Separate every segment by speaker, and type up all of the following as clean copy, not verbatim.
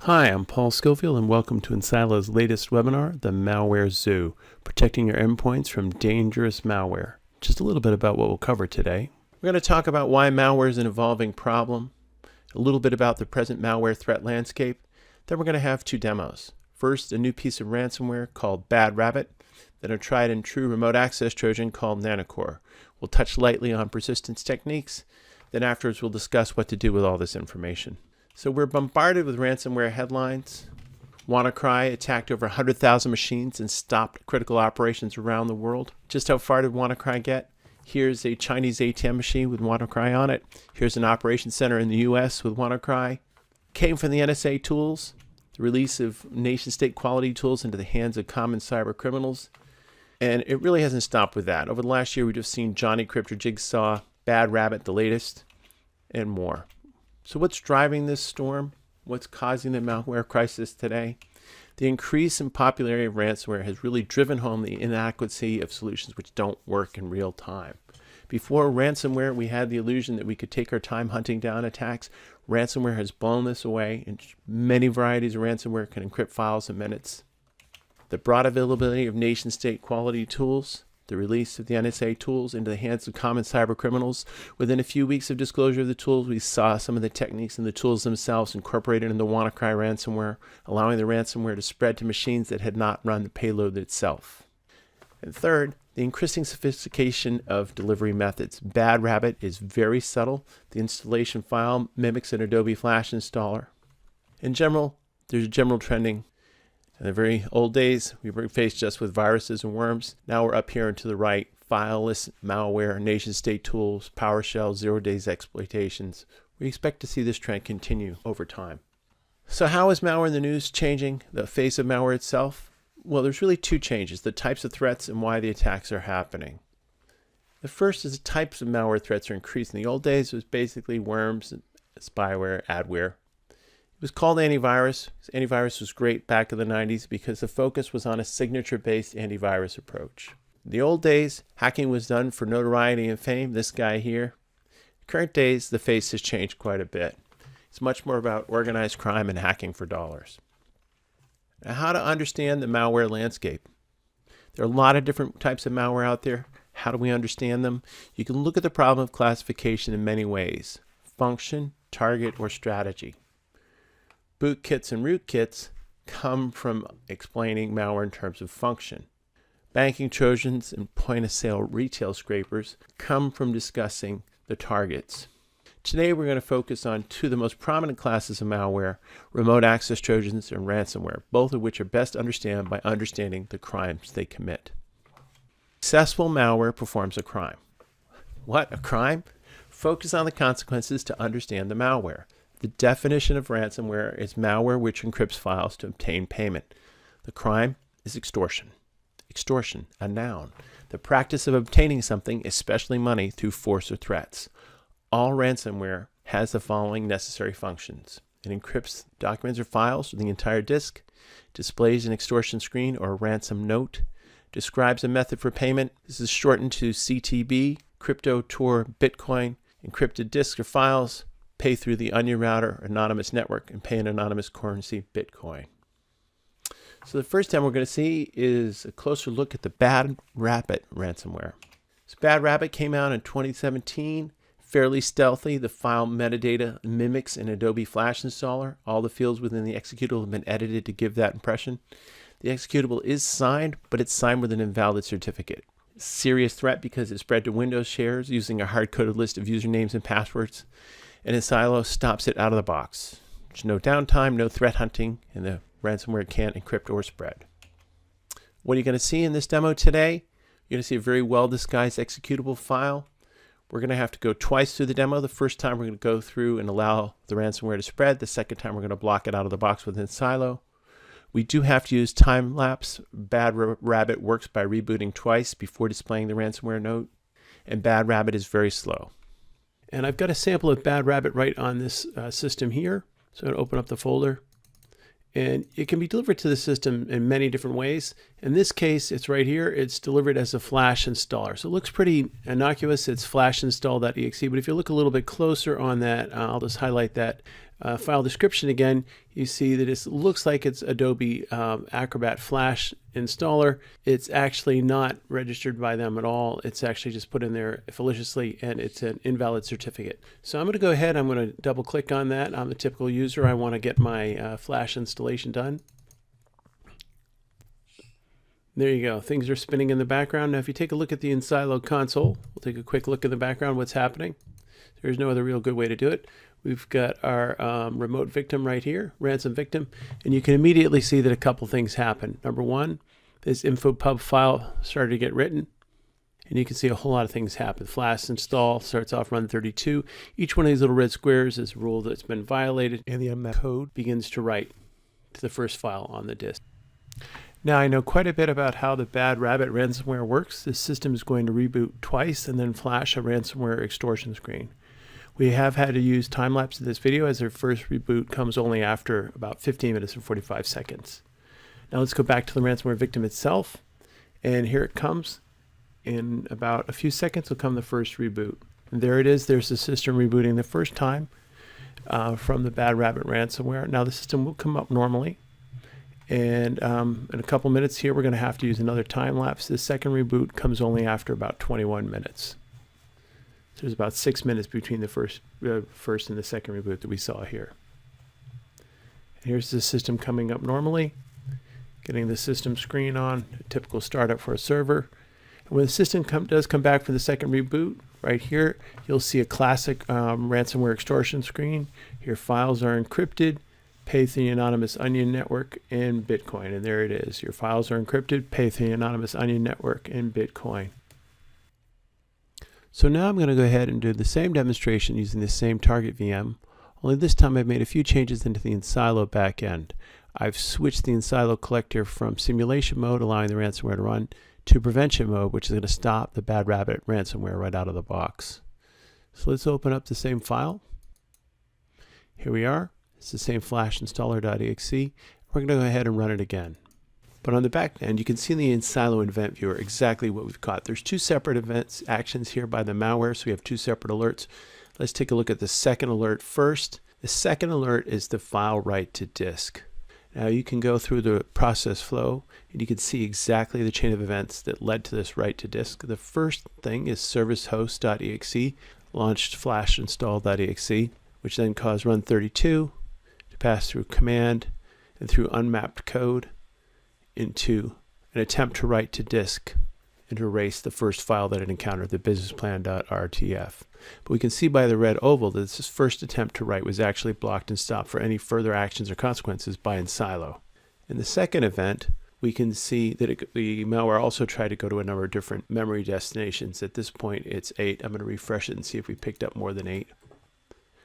Speaker 1: Hi, I'm Paul Schofield and welcome to Insilo's latest webinar, the Malware Zoo, protecting your endpoints from dangerous malware. Just a little bit about what we'll cover today. We're going to talk about why malware is an evolving problem, a little bit about the present malware threat landscape, then we're going to have two demos. First, a new piece of ransomware called Bad Rabbit, then a tried and true remote access Trojan called Nanocore. We'll touch lightly on persistence techniques, then afterwards we'll discuss what to do with all this information. So we're bombarded with ransomware headlines. WannaCry attacked over 100,000 machines and stopped critical operations around the world. Just how far did WannaCry get? Here's a Chinese ATM machine with WannaCry on it. Here's an operations center in the US with WannaCry. Came from the NSA tools, the release of nation-state quality tools into the hands of common cyber criminals. And it really hasn't stopped with that. Over the last year, we've just seen Johnny Crypto Jigsaw, Bad Rabbit, the latest, and more. So what's driving this storm? What's causing the malware crisis today? The increase in popularity of ransomware has really driven home the inadequacy of solutions which don't work in real time. Before ransomware, we had the illusion that we could take our time hunting down attacks. Ransomware has blown this away, and many varieties of ransomware can encrypt files in minutes. The broad availability of nation-state quality tools, the release of the NSA tools into the hands of common cyber criminals. Within a few weeks of disclosure of the tools, we saw some of the techniques and the tools themselves incorporated in the WannaCry ransomware, allowing the ransomware to spread to machines that had not run the payload itself. And third, the increasing sophistication of delivery methods. Bad Rabbit is very subtle. The installation file mimics an Adobe Flash installer. In general, there's a general trending. In the very old days, we were faced just with viruses and worms. Now we're up here and to the right, fileless malware, nation-state tools, PowerShell, zero-days exploitations. We expect to see this trend continue over time. So how is malware in the news changing the face of malware itself? Well, there's really two changes, the types of threats and why the attacks are happening. The first is the types of malware threats are increasing. In the old days, it was basically worms, spyware, adware. It was called antivirus. Antivirus was great back in the 90s because the focus was on a signature-based antivirus approach. In the old days, hacking was done for notoriety and fame, this guy here. In current days, the face has changed quite a bit. It's much more about organized crime and hacking for dollars. Now, how to understand the malware landscape. There are a lot of different types of malware out there. How do we understand them? You can look at the problem of classification in many ways: function, target, or strategy. Bootkits and rootkits come from explaining malware in terms of function. Banking Trojans and point-of-sale retail scrapers come from discussing the targets. Today we're going to focus on two of the most prominent classes of malware, remote access Trojans and ransomware, both of which are best understood by understanding the crimes they commit. Successful malware performs a crime. What? A crime? Focus on the consequences to understand the malware. The definition of ransomware is malware which encrypts files to obtain payment. The crime is extortion. Extortion, a noun. The practice of obtaining something, especially money, through force or threats. All ransomware has the following necessary functions. It encrypts documents or files with the entire disk, displays an extortion screen or a ransom note, describes a method for payment. This is shortened to CTB, crypto, Tor, Bitcoin, encrypted disks or files, pay through the Onion router, anonymous network, and pay in anonymous currency, Bitcoin. So the first time we're going to see is a closer look at the Bad Rabbit ransomware. So Bad Rabbit came out in 2017, fairly stealthy. The file metadata mimics an Adobe Flash installer. All the fields within the executable have been edited to give that impression. The executable is signed, but it's signed with an invalid certificate. Serious threat because it spread to Windows shares using a hard-coded list of usernames and passwords. And Insilo stops it out of the box. There's no downtime, no threat hunting, and the ransomware can't encrypt or spread. What are you going to see in this demo today? You're going to see a very well-disguised executable file. We're going to have to go twice through the demo. The first time we're going to go through and allow the ransomware to spread. The second time we're going to block it out of the box within Insilo. We do have to use time-lapse. Bad Rabbit works by rebooting twice before displaying the ransomware note. And Bad Rabbit is very slow. And I've got a sample of Bad Rabbit right on this system here. So I'm going to open up the folder. And it can be delivered to the system in many different ways. In this case, it's right here. It's delivered as a Flash installer. So it looks pretty innocuous. It's flash install.exe. But if you look a little bit closer on that, I'll just highlight that. File description again, you see that it looks like it's Adobe Acrobat Flash installer. It's actually not registered by them at all. It's actually just put in there maliciously, and it's an invalid certificate. So I'm going to go ahead, I'm going to double click on that. I'm a typical user. I want to get my Flash installation done. There you go. Things are spinning in the background. Now if you take a look at the InSilo console, we'll take a quick look in the background what's happening. There's no other real good way to do it. We've got our remote victim right here, ransom victim, and you can immediately see that a couple things happen. Number one, this infopub file started to get written, and you can see a whole lot of things happen. Flash install starts off run 32. Each one of these little red squares is a rule that's been violated, and the unmapped code begins to write to the first file on the disk. Now I know quite a bit about how the Bad Rabbit ransomware works. This system is going to reboot twice and then flash a ransomware extortion screen. We have had to use time-lapse in this video as their first reboot comes only after about 15 minutes and 45 seconds. Now let's go back to the ransomware victim itself, and here it comes. In about a few seconds will come the first reboot. And there it is, there's the system rebooting the first time from the Bad Rabbit ransomware. Now the system will come up normally, and in a couple minutes here we're going to have to use another time-lapse. The second reboot comes only after about 21 minutes. So there's about 6 minutes between the first and the second reboot that we saw here. And here's the system coming up normally, getting the system screen on, a typical startup for a server. And when the system does come back for the second reboot, right here, you'll see a classic ransomware extortion screen. Your files are encrypted, pay through the anonymous onion network in Bitcoin. And there it is. Your files are encrypted, pay through the anonymous onion network in Bitcoin. So now I'm going to go ahead and do the same demonstration using the same target VM, only this time I've made a few changes into the InSilo backend. I've switched the InSilo collector from simulation mode, allowing the ransomware to run, to prevention mode, which is going to stop the Bad Rabbit ransomware right out of the box. So let's open up the same file. Here we are. It's the same flash installer.exe. We're going to go ahead and run it again. But on the back end, you can see in the InSilo event viewer exactly what we've got. There's two separate events actions here by the malware, so we have two separate alerts. Let's take a look at the second alert first. The second alert is the file write to disk. Now you can go through the process flow and you can see exactly the chain of events that led to this write to disk. The first thing is servicehost.exe, launched flash install.exe, which then caused run 32 to pass through command and through unmapped code into an attempt to write to disk and to erase the first file that it encountered, the businessplan.rtf. But we can see by the red oval that this first attempt to write was actually blocked and stopped for any further actions or consequences by InSilo. In the second event, we can see that the malware also tried to go to a number of different memory destinations. At this point, it's 8. I'm going to refresh it and see if we picked up more than 8.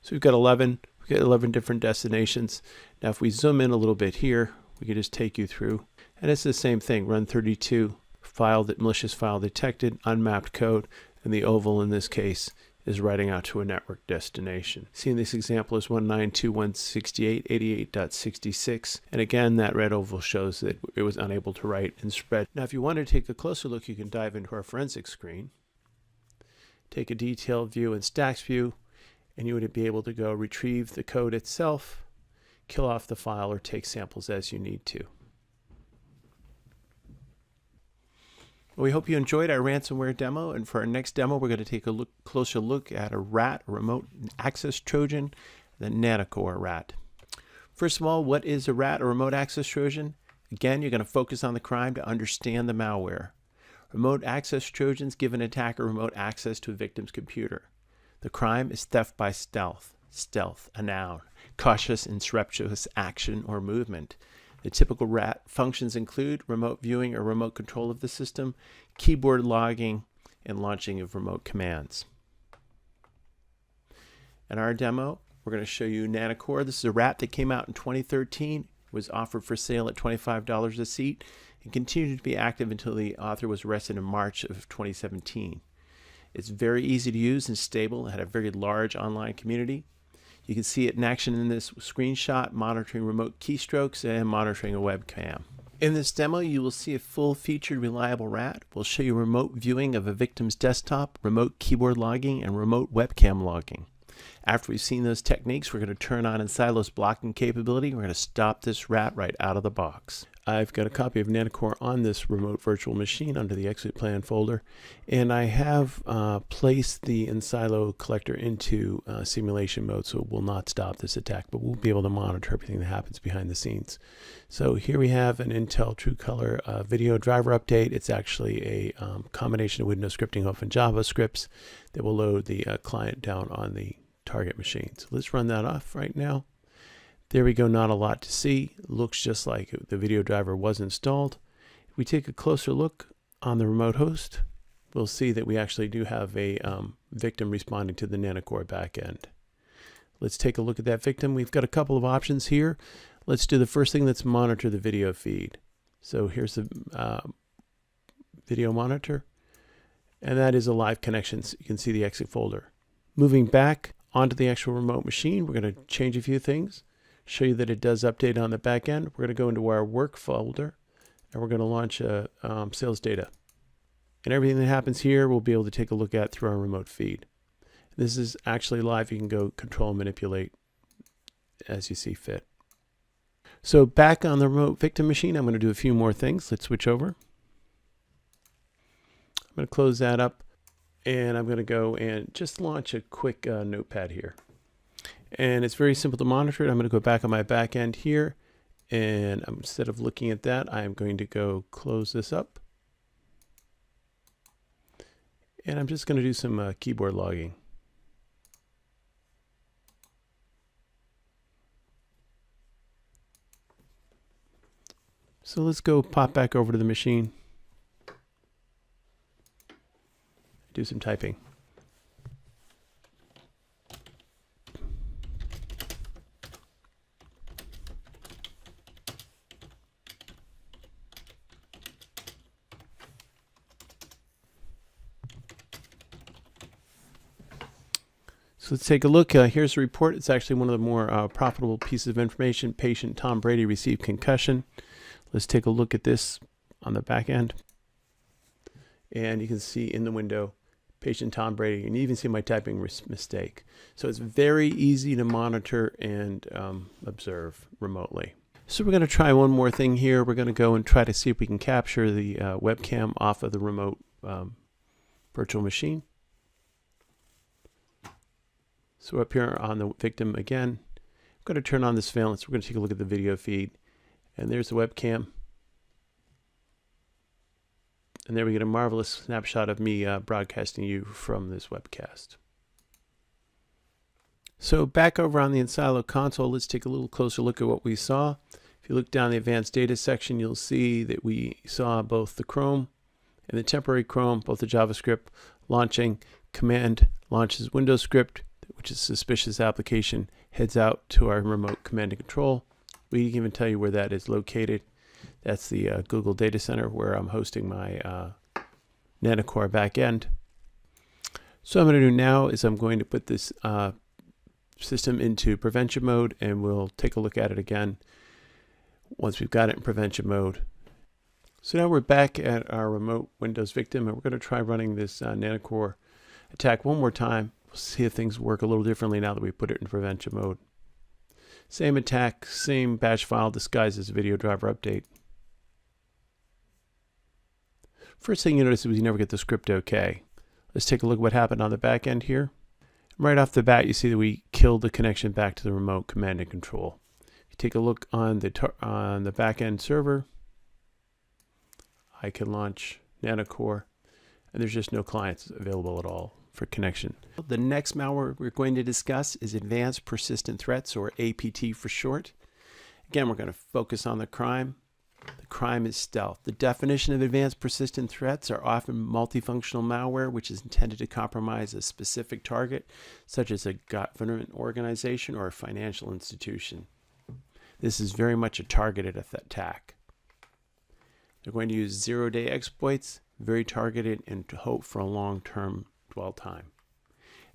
Speaker 1: So we've got 11. We've got 11 different destinations. Now, if we zoom in a little bit here, we can just take you through. And it's the same thing, run 32, malicious file detected, unmapped code, and the oval in this case is writing out to a network destination. See, in this example is 192.168.88.66, and again that red oval shows that it was unable to write and spread. Now if you want to take a closer look, you can dive into our forensic screen, take a detailed view in stacks view, and you would be able to go retrieve the code itself, kill off the file, or take samples as you need to. Well, we hope you enjoyed our ransomware demo, and for our next demo we're going to take a closer look at a RAT, a remote access Trojan, the Nanocore RAT. First of all, what is a RAT, a remote access Trojan? Again, you're going to focus on the crime to understand the malware. Remote access Trojans give an attacker remote access to a victim's computer. The crime is theft by stealth. Stealth, a noun. Cautious and surreptitious action or movement. The typical RAT functions include remote viewing or remote control of the system, keyboard logging, and launching of remote commands. In our demo, we're going to show you Nanocore. This is a RAT that came out in 2013, was offered for sale at $25 a seat, and continued to be active until the author was arrested in March of 2017. It's very easy to use and stable. It had a very large online community. You can see it in action in this screenshot, monitoring remote keystrokes and monitoring a webcam. In this demo, you will see a full-featured reliable RAT. We'll show you remote viewing of a victim's desktop, remote keyboard logging, and remote webcam logging. After we've seen those techniques, we're going to turn on Ensilo's blocking capability. We're going to stop this rat right out of the box. I've got a copy of Nanocore on this remote virtual machine under the exit plan folder, and I have placed the Ensilo collector into simulation mode, so it will not stop this attack, but we'll be able to monitor everything that happens behind the scenes. So here we have an Intel TrueColor video driver update. It's actually a combination of Windows scripting and JavaScripts that will load the client down on the target machine. So let's run that off right now. There we go, not a lot to see. Looks just like the video driver was installed. If we take a closer look on the remote host, we'll see that we actually do have a victim responding to the Nanocore backend. Let's take a look at that victim. We've got a couple of options here. Let's do the first thing, let's monitor the video feed. So here's the video monitor, and that is a live connection. So you can see the exit folder. Moving back onto the actual remote machine, we're going to change a few things. Show you that it does update on the back end. We're going to go into our work folder, and we're going to launch sales data. And everything that happens here we'll be able to take a look at through our remote feed. This is actually live. You can go control and manipulate as you see fit. So back on the remote victim machine, I'm going to do a few more things. Let's switch over. I'm going to close that up, and I'm going to go and just launch a quick notepad here. And it's very simple to monitor it. I'm going to go back on my back end here, and instead of looking at that, I'm going to go close this up. And I'm just going to do some keyboard logging. So let's go pop back over to the machine, do some typing. So let's take a look. Here's the report. It's actually one of the more profitable pieces of information. Patient Tom Brady received concussion. Let's take a look at this on the back end. And you can see in the window, patient Tom Brady, and you even see my typing mistake. So it's very easy to monitor and observe remotely. So we're going to try one more thing here. We're going to go and try to see if we can capture the webcam off of the remote virtual machine. So up here on the victim again, I'm going to turn on the surveillance. We're going to take a look at the video feed. And there's the webcam. And there we get a marvelous snapshot of me broadcasting you from this webcast. So back over on the Ensilo console, let's take a little closer look at what we saw. If you look down the advanced data section, you'll see that we saw both the Chrome and the temporary Chrome, both the JavaScript launching. Command launches Windows script, which is a suspicious application, heads out to our remote command and control. We can even tell you where that is located. That's the Google Data Center where I'm hosting my Nanocore backend. So what I'm going to do now is I'm going to put this system into prevention mode, and we'll take a look at it again once we've got it in prevention mode. So now we're back at our remote Windows victim, and we're going to try running this Nanocore attack one more time. We'll see if things work a little differently now that we put it in prevention mode. Same attack, same bash file disguised as a video driver update. First thing you notice is we never get the script okay. Let's take a look at what happened on the back end here. Right off the bat, you see that we killed the connection back to the remote command and control. If you take a look on the back end server, I can launch Nanocore, and there's just no clients available at all for connection. The next malware we're going to discuss is Advanced Persistent Threats, or APT for short. Again, we're going to focus on the crime. The crime is stealth. The definition of advanced persistent threats are often multifunctional malware, which is intended to compromise a specific target, such as a government organization or a financial institution. This is very much a targeted attack. They're going to use zero-day exploits, very targeted, and to hope for a long-term dwell time.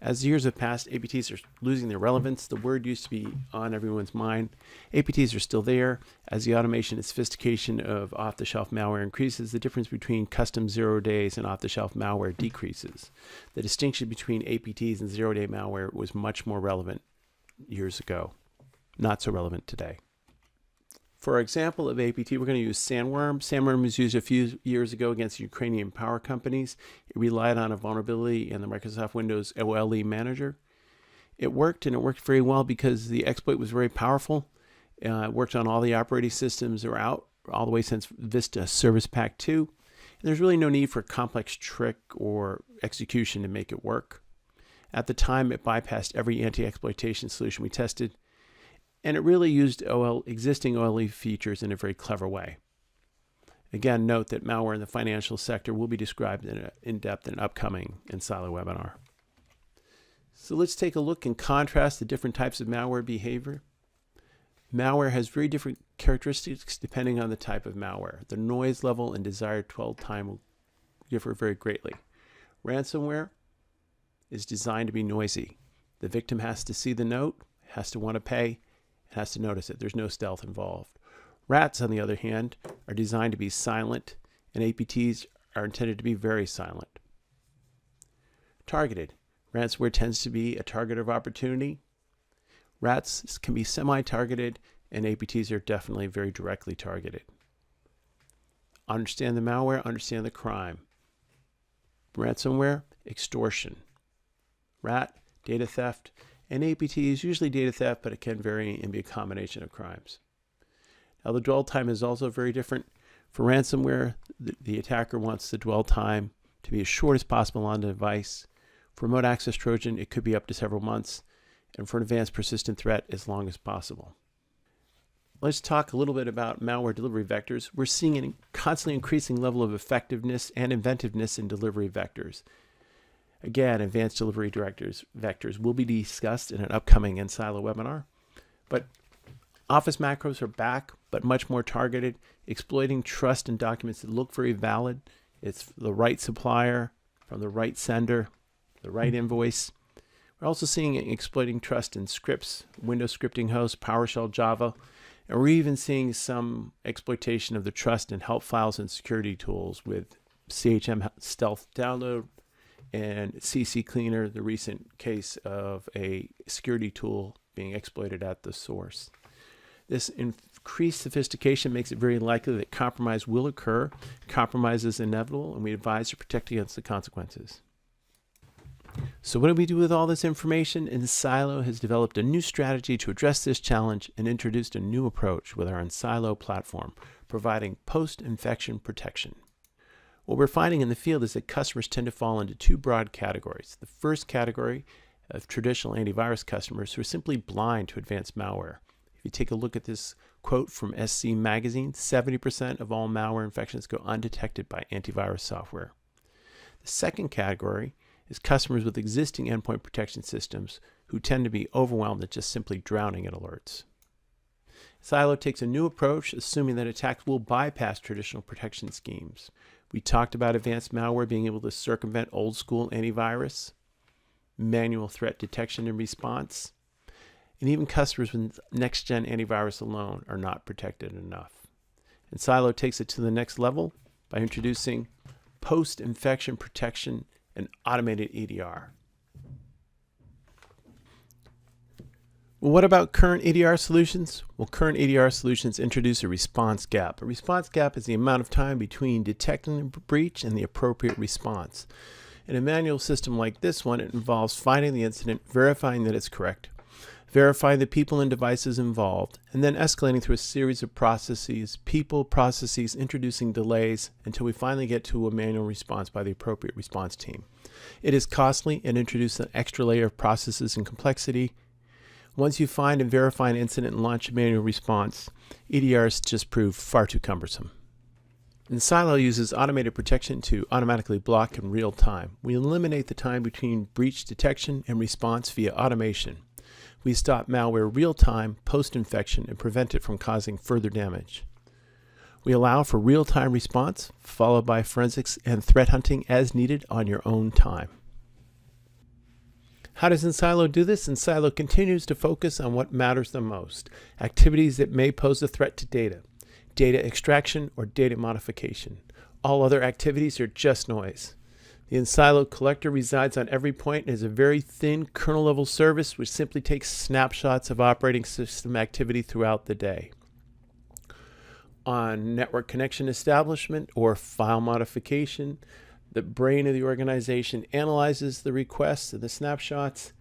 Speaker 1: As the years have passed, APTs are losing their relevance. The word used to be on everyone's mind. APTs are still there. As the automation and sophistication of off-the-shelf malware increases, the difference between custom 0 days and off-the-shelf malware decreases. The distinction between APTs and 0-day malware was much more relevant years ago. Not so relevant today. For our example of APT, we're going to use Sandworm. Sandworm was used a few years ago against Ukrainian power companies. It relied on a vulnerability in the Microsoft Windows OLE manager. It worked, and it worked very well because the exploit was very powerful. It worked on all the operating systems that were out, all the way since Vista Service Pack 2. And there's really no need for a complex trick or execution to make it work. At the time, it bypassed every anti-exploitation solution we tested, and it really used existing OLE features in a very clever way. Again, note that malware in the financial sector will be described in depth in an upcoming Ensilo webinar. So let's take a look and contrast the different types of malware behavior. Malware has very different characteristics depending on the type of malware. The noise level and desired dwell time will differ very greatly. Ransomware is designed to be noisy. The victim has to see the note, has to want to pay, has to notice it. There's no stealth involved. Rats, on the other hand, are designed to be silent, and APTs are intended to be very silent. Targeted. Ransomware tends to be a target of opportunity. Rats can be semi-targeted, and APTs are definitely very directly targeted. Understand the malware, understand the crime. Ransomware, extortion. Rat, data theft. And APT is usually data theft, but it can vary and be a combination of crimes. Now, the dwell time is also very different. For ransomware, the attacker wants the dwell time to be as short as possible on the device. For remote access Trojan, it could be up to several months. And for an advanced persistent threat, as long as possible. Let's talk a little bit about malware delivery vectors. We're seeing a constantly increasing level of effectiveness and inventiveness in delivery vectors. Again, advanced delivery vectors will be discussed in an upcoming Ensilo webinar. But Office macros are back, but much more targeted, exploiting trust in documents that look very valid. It's the right supplier, from the right sender, the right invoice. We're also seeing exploiting trust in scripts, Windows scripting hosts, PowerShell, Java, and we're even seeing some exploitation of the trust in help files and security tools with CHM Stealth Download and CC Cleaner, the recent case of a security tool being exploited at the source. This increased sophistication makes it very likely that compromise will occur. Compromise is inevitable, and we advise to protect against the consequences. So what do we do with all this information? Ensilo has developed a new strategy to address this challenge and introduced a new approach with our Ensilo platform, providing post-infection protection. What we're finding in the field is that customers tend to fall into two broad categories. The first category of traditional antivirus customers who are simply blind to advanced malware. If you take a look at this quote from SC Magazine, 70% of all malware infections go undetected by antivirus software. The second category is customers with existing endpoint protection systems who tend to be overwhelmed and just simply drowning in alerts. Ensilo takes a new approach, assuming that attacks will bypass traditional protection schemes. We talked about advanced malware being able to circumvent old school antivirus, manual threat detection and response, and even customers with next-gen antivirus alone are not protected enough. Ensilo takes it to the next level by introducing post-infection protection and automated EDR. Well, what about current EDR solutions? Well, current EDR solutions introduce a response gap. A response gap is the amount of time between detecting the breach and the appropriate response. In a manual system like this one, it involves finding the incident, verifying that it's correct, verifying the people and devices involved, and then escalating through a series of processes, processes, introducing delays until we finally get to a manual response by the appropriate response team. It is costly and introduces an extra layer of processes and complexity. Once you find and verify an incident and launch a manual response, EDRs just prove far too cumbersome. Ensilo uses automated protection to automatically block in real time. We eliminate the time between breach detection and response via automation. We stop malware real time, post-infection, and prevent it from causing further damage. We allow for real-time response, followed by forensics and threat hunting as needed on your own time. How does Ensilo do this? Ensilo continues to focus on what matters the most, activities that may pose a threat to data, data extraction or data modification. All other activities are just noise. The Ensilo collector resides on every point and is a very thin kernel-level service which simply takes snapshots of operating system activity throughout the day. On network connection establishment or file modification, the brain of the organization analyzes the requests and the snapshots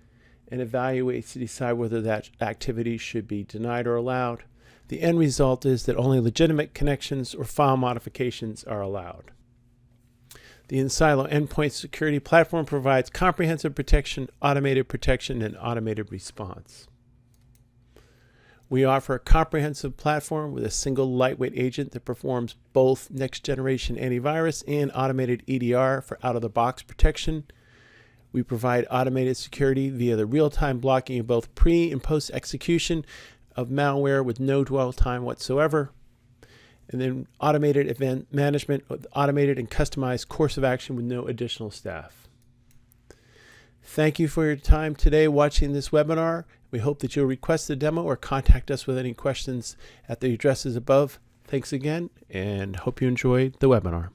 Speaker 1: and evaluates to decide whether that activity should be denied or allowed. The end result is that only legitimate connections or file modifications are allowed. The Ensilo Endpoint Security Platform provides comprehensive protection, and automated response. We offer a comprehensive platform with a single lightweight agent that performs both next-generation antivirus and automated EDR for out-of-the-box protection. We provide automated security via the real-time blocking of both pre- and post-execution of malware with no dwell time whatsoever. And then automated event management with automated and customized course of action with no additional staff. Thank you for your time today watching this webinar. We hope that you'll request a demo or contact us with any questions at the addresses above. Thanks again, and hope you enjoyed the webinar.